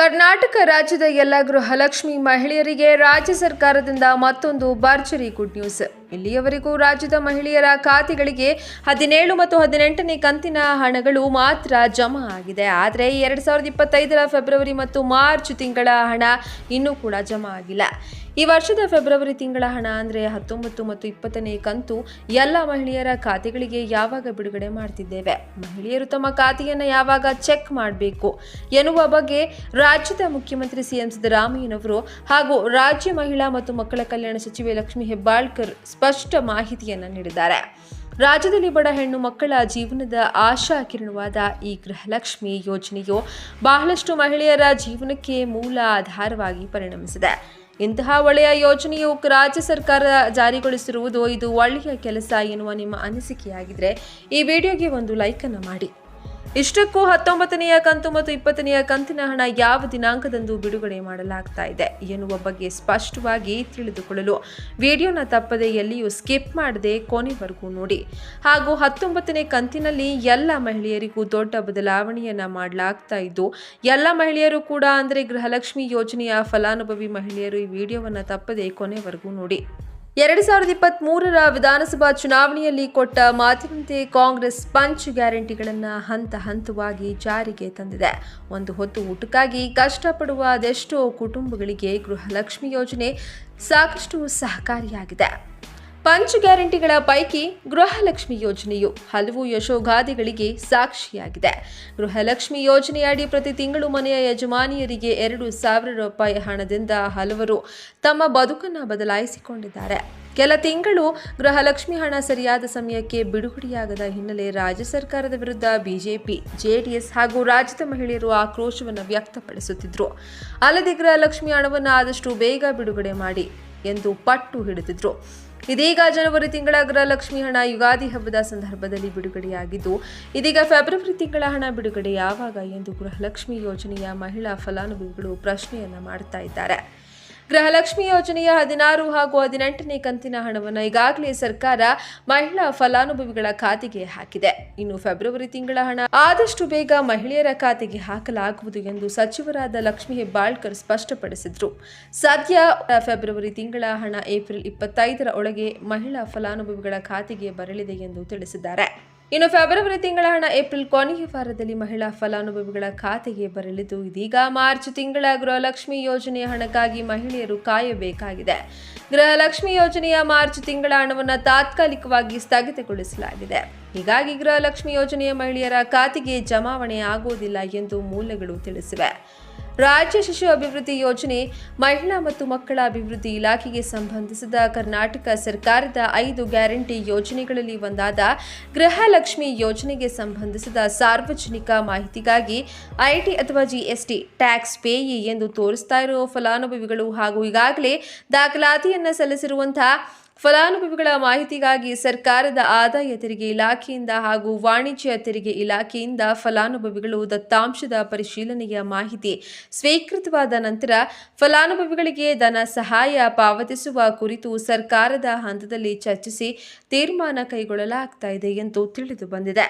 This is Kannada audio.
ಕರ್ನಾಟಕ ರಾಜ್ಯದ ಎಲ್ಲ ಗೃಹಲಕ್ಷ್ಮಿ ಮಹಿಳೆಯರಿಗೆ ರಾಜ್ಯ ಸರ್ಕಾರದಿಂದ ಮತ್ತೊಂದು ಭರ್ಜರಿ ಗುಡ್ ನ್ಯೂಸ್. ಇಲ್ಲಿಯವರೆಗೂ ರಾಜ್ಯದ ಮಹಿಳೆಯರ ಖಾತೆಗಳಿಗೆ 17 ಮತ್ತು 18ನೇ ಕಂತಿನ ಹಣಗಳು ಮಾತ್ರ ಜಮಾ ಆಗಿದೆ. ಆದರೆ 2025ರ ಫೆಬ್ರವರಿ ಮತ್ತು ಮಾರ್ಚ್ ತಿಂಗಳ ಹಣ ಇನ್ನೂ ಕೂಡ ಜಮಾ ಆಗಿಲ್ಲ. ಈ ವರ್ಷದ ಫೆಬ್ರವರಿ ತಿಂಗಳ ಹಣ ಅಂದರೆ 19 ಮತ್ತು 20ನೇ ಕಂತು ಎಲ್ಲ ಮಹಿಳೆಯರ ಖಾತೆಗಳಿಗೆ ಯಾವಾಗ ಬಿಡುಗಡೆ ಮಾಡ್ತಿದ್ದೇವೆ, ಮಹಿಳೆಯರು ತಮ್ಮ ಖಾತೆಯನ್ನು ಯಾವಾಗ ಚೆಕ್ ಮಾಡಬೇಕು ಎನ್ನುವ ಬಗ್ಗೆ ರಾಜ್ಯದ ಮುಖ್ಯಮಂತ್ರಿ ಸಿಎಂ ಸಿದ್ದರಾಮಯ್ಯನವರು ಹಾಗೂ ರಾಜ್ಯ ಮಹಿಳಾ ಮತ್ತು ಮಕ್ಕಳ ಕಲ್ಯಾಣ ಸಚಿವೆ ಲಕ್ಷ್ಮೀ ಹೆಬ್ಬಾಳ್ಕರ್ ಸ್ಪಷ್ಟ ಮಾಹಿತಿಯನ್ನು ನೀಡಿದ್ದಾರೆ. ರಾಜ್ಯದಲ್ಲಿ ಬಡ ಹೆಣ್ಣು ಮಕ್ಕಳ ಜೀವನದ ಆಶಾ ಕಿರಣವಾದ ಈ ಗೃಹಲಕ್ಷ್ಮಿ ಯೋಜನೆಯು ಬಹಳಷ್ಟು ಮಹಿಳೆಯರ ಜೀವನಕ್ಕೆ ಮೂಲ ಆಧಾರವಾಗಿ ಪರಿಣಮಿಸಿದೆ. ಇಂತಹ ಒಳ್ಳೆಯ ಯೋಜನೆಯು ರಾಜ್ಯ ಸರ್ಕಾರ ಜಾರಿಗೊಳಿಸಿರುವುದು ಇದು ಒಳ್ಳೆಯ ಕೆಲಸ ಎನ್ನುವ ನಿಮ್ಮ ಅನಿಸಿಕೆಯಾಗಿದ್ದರೆ ಈ ವಿಡಿಯೋಗೆ ಒಂದು ಲೈಕ್ ಅನ್ನು ಮಾಡಿ. ಇಷ್ಟಕ್ಕೂ 19ನೆಯ ಕಂತು ಮತ್ತು 20ನೆಯ ಕಂತಿನ ಹಣ ಯಾವ ದಿನಾಂಕದಂದು ಬಿಡುಗಡೆ ಮಾಡಲಾಗ್ತಾ ಇದೆ ಎನ್ನುವ ಬಗ್ಗೆ ಸ್ಪಷ್ಟವಾಗಿ ತಿಳಿದುಕೊಳ್ಳಲು ವಿಡಿಯೋನ ತಪ್ಪದೆ ಎಲ್ಲಿಯೂ ಸ್ಕಿಪ್ ಮಾಡದೆ ಕೊನೆವರೆಗೂ ನೋಡಿ. ಹಾಗೂ 19ನೇ ಕಂತಿನಲ್ಲಿ ಎಲ್ಲ ಮಹಿಳೆಯರಿಗೂ ದೊಡ್ಡ ಬದಲಾವಣೆಯನ್ನ ಮಾಡಲಾಗ್ತಾ ಇದ್ದು ಎಲ್ಲ ಮಹಿಳೆಯರು ಕೂಡ ಅಂದರೆ ಗೃಹಲಕ್ಷ್ಮಿ ಯೋಜನೆಯ ಫಲಾನುಭವಿ ಮಹಿಳೆಯರು ಈ ವಿಡಿಯೋವನ್ನು ತಪ್ಪದೆ ಕೊನೆವರೆಗೂ ನೋಡಿ. 2023ರ ವಿಧಾನಸಭಾ ಚುನಾವಣೆಯಲ್ಲಿ ಕೊಟ್ಟ ಮಾತಿನಂತೆ ಕಾಂಗ್ರೆಸ್ ಪಂಚ್ ಗ್ಯಾರಂಟಿಗಳನ್ನು ಹಂತ ಹಂತವಾಗಿ ಜಾರಿಗೆ ತಂದಿದೆ. ಒಂದು ಹೊತ್ತು ಊಟಕ್ಕಾಗಿ ಕಷ್ಟಪಡುವ ಅದೆಷ್ಟೋ ಕುಟುಂಬಗಳಿಗೆ ಗೃಹಲಕ್ಷ್ಮಿ ಯೋಜನೆ ಸಾಕಷ್ಟು ಸಹಕಾರಿಯಾಗಿದೆ. ಪಂಚ್ ಗ್ಯಾರಂಟಿಗಳ ಪೈಕಿ ಗೃಹಲಕ್ಷ್ಮಿ ಯೋಜನೆಯು ಹಲವು ಯಶೋಗಾಥೆಗಳಿಗೆ ಸಾಕ್ಷಿಯಾಗಿದೆ. ಗೃಹಲಕ್ಷ್ಮಿ ಯೋಜನೆಯಡಿ ಪ್ರತಿ ತಿಂಗಳು ಮನೆಯ ಯಜಮಾನಿಯರಿಗೆ 2,000 ರೂಪಾಯಿ ಹಣದಿಂದ ಹಲವರು ತಮ್ಮ ಬದುಕನ್ನು ಬದಲಾಯಿಸಿಕೊಂಡಿದ್ದಾರೆ. ಕೆಲ ತಿಂಗಳು ಗೃಹಲಕ್ಷ್ಮಿ ಹಣ ಸರಿಯಾದ ಸಮಯಕ್ಕೆ ಬಿಡುಗಡೆಯಾಗದ ಹಿನ್ನೆಲೆ ರಾಜ್ಯ ಸರ್ಕಾರದ ವಿರುದ್ಧ ಬಿಜೆಪಿ, ಜೆಡಿಎಸ್ ಹಾಗೂ ರಾಜ್ಯದ ಮಹಿಳೆಯರು ಆಕ್ರೋಶವನ್ನು ವ್ಯಕ್ತಪಡಿಸುತ್ತಿದ್ದರು. ಅಲ್ಲದೆ ಗೃಹಲಕ್ಷ್ಮಿ ಹಣವನ್ನು ಆದಷ್ಟು ಬೇಗ ಬಿಡುಗಡೆ ಮಾಡಿ ಎಂದು ಪಟ್ಟು ಹಿಡಿದಿದ್ರು. ಇದೀಗ ಜನವರಿ ತಿಂಗಳ ಗೃಹಲಕ್ಷ್ಮಿ ಹಣ ಯುಗಾದಿ ಹಬ್ಬದ ಸಂದರ್ಭದಲ್ಲಿ ಬಿಡುಗಡೆಯಾಗಿದ್ದು, ಇದೀಗ ಫೆಬ್ರವರಿ ತಿಂಗಳ ಹಣ ಬಿಡುಗಡೆ ಯಾವಾಗ ಎಂದು ಗೃಹಲಕ್ಷ್ಮಿ ಯೋಜನೆಯ ಮಹಿಳಾ ಫಲಾನುಭವಿಗಳು ಪ್ರಶ್ನೆಯನ್ನ ಮಾಡ್ತಾ ಇದ್ದಾರೆ. ಗೃಹಲಕ್ಷ್ಮಿ ಯೋಜನೆಯ 16 ಹಾಗೂ 18ನೇ ಕಂತಿನ ಹಣವನ್ನು ಈಗಾಗಲೇ ಸರ್ಕಾರ ಮಹಿಳಾ ಫಲಾನುಭವಿಗಳ ಖಾತೆಗೆ ಹಾಕಿದೆ. ಇನ್ನು ಫೆಬ್ರವರಿ ತಿಂಗಳ ಹಣ ಆದಷ್ಟು ಬೇಗ ಮಹಿಳೆಯರ ಖಾತೆಗೆ ಹಾಕಲಾಗುವುದು ಎಂದು ಸಚಿವರಾದ ಲಕ್ಷ್ಮೀ ಹೆಬ್ಬಾಳ್ಕರ್ ಸ್ಪಷ್ಟಪಡಿಸಿದರು. ಸದ್ಯ ಫೆಬ್ರವರಿ ತಿಂಗಳ ಹಣ ಏಪ್ರಿಲ್ 25ರ ಒಳಗೆ ಮಹಿಳಾ ಫಲಾನುಭವಿಗಳ ಖಾತೆಗೆ ಬರಲಿದೆ ಎಂದು ತಿಳಿಸಿದ್ದಾರೆ. ಇನ್ನು ಫೆಬ್ರವರಿ ತಿಂಗಳ ಹಣ ಏಪ್ರಿಲ್ ಕೊನೆಯ ವಾರದಲ್ಲಿ ಮಹಿಳಾ ಫಲಾನುಭವಿಗಳ ಖಾತೆಗೆ ಬರಲಿದ್ದು, ಇದೀಗ ಮಾರ್ಚ್ ತಿಂಗಳ ಗೃಹಲಕ್ಷ್ಮಿ ಯೋಜನೆಯ ಹಣಕ್ಕಾಗಿ ಮಹಿಳೆಯರು ಕಾಯಬೇಕಾಗಿದೆ. ಗೃಹಲಕ್ಷ್ಮಿ ಯೋಜನೆಯ ಮಾರ್ಚ್ ತಿಂಗಳ ಹಣವನ್ನು ತಾತ್ಕಾಲಿಕವಾಗಿ ಸ್ಥಗಿತಗೊಳಿಸಲಾಗಿದೆ. ಹೀಗಾಗಿ ಗೃಹಲಕ್ಷ್ಮಿ ಯೋಜನೆಯ ಮಹಿಳೆಯರ ಖಾತೆಗೆ ಜಮಾವಣೆ ಆಗುವುದಿಲ್ಲ ಎಂದು ಮೂಲಗಳು ತಿಳಿಸಿವೆ. ರಾಜ್ಯ ಶಿಶು ಅಭಿವೃದ್ಧಿ ಯೋಜನೆ, ಮಹಿಳಾ ಮತ್ತು ಮಕ್ಕಳ ಅಭಿವೃದ್ಧಿ ಇಲಾಖೆಗೆ ಸಂಬಂಧಿಸಿದ ಕರ್ನಾಟಕ ಸರ್ಕಾರದ 5 ಗ್ಯಾರಂಟಿ ಯೋಜನೆಗಳಲ್ಲಿ ಒಂದಾದ ಗೃಹಲಕ್ಷ್ಮಿ ಯೋಜನೆಗೆ ಸಂಬಂಧಿಸಿದ ಸಾರ್ವಜನಿಕ ಮಾಹಿತಿಗಾಗಿ ಐಟಿ ಅಥವಾ ಜಿಎಸ್ಟಿ ಟ್ಯಾಕ್ಸ್ ಪೇಯಿ ಎಂದು ತೋರಿಸ್ತಾ ಇರುವ ಫಲಾನುಭವಿಗಳು ಹಾಗೂ ಈಗಾಗಲೇ ದಾಖಲಾತಿಯನ್ನು ಸಲ್ಲಿಸಿರುವಂತಹ ಫಲಾನುಭವಿಗಳ ಮಾಹಿತಿಗಾಗಿ ಸರ್ಕಾರದ ಆದಾಯ ತೆರಿಗೆ ಇಲಾಖೆಯಿಂದ ಹಾಗೂ ವಾಣಿಜ್ಯ ತೆರಿಗೆ ಇಲಾಖೆಯಿಂದ ಫಲಾನುಭವಿಗಳು ದತ್ತಾಂಶದ ಪರಿಶೀಲನೆಯ ಮಾಹಿತಿ ಸ್ವೀಕೃತವಾದ ನಂತರ ಫಲಾನುಭವಿಗಳಿಗೆ ಧನ ಸಹಾಯ ಪಾವತಿಸುವ ಕುರಿತು ಸರ್ಕಾರದ ಹಂತದಲ್ಲಿ ಚರ್ಚಿಸಿ ತೀರ್ಮಾನ ಕೈಗೊಳ್ಳಲಾಗ್ತಾ ಇದೆ ಎಂದು ತಿಳಿದು ಬಂದಿದೆ.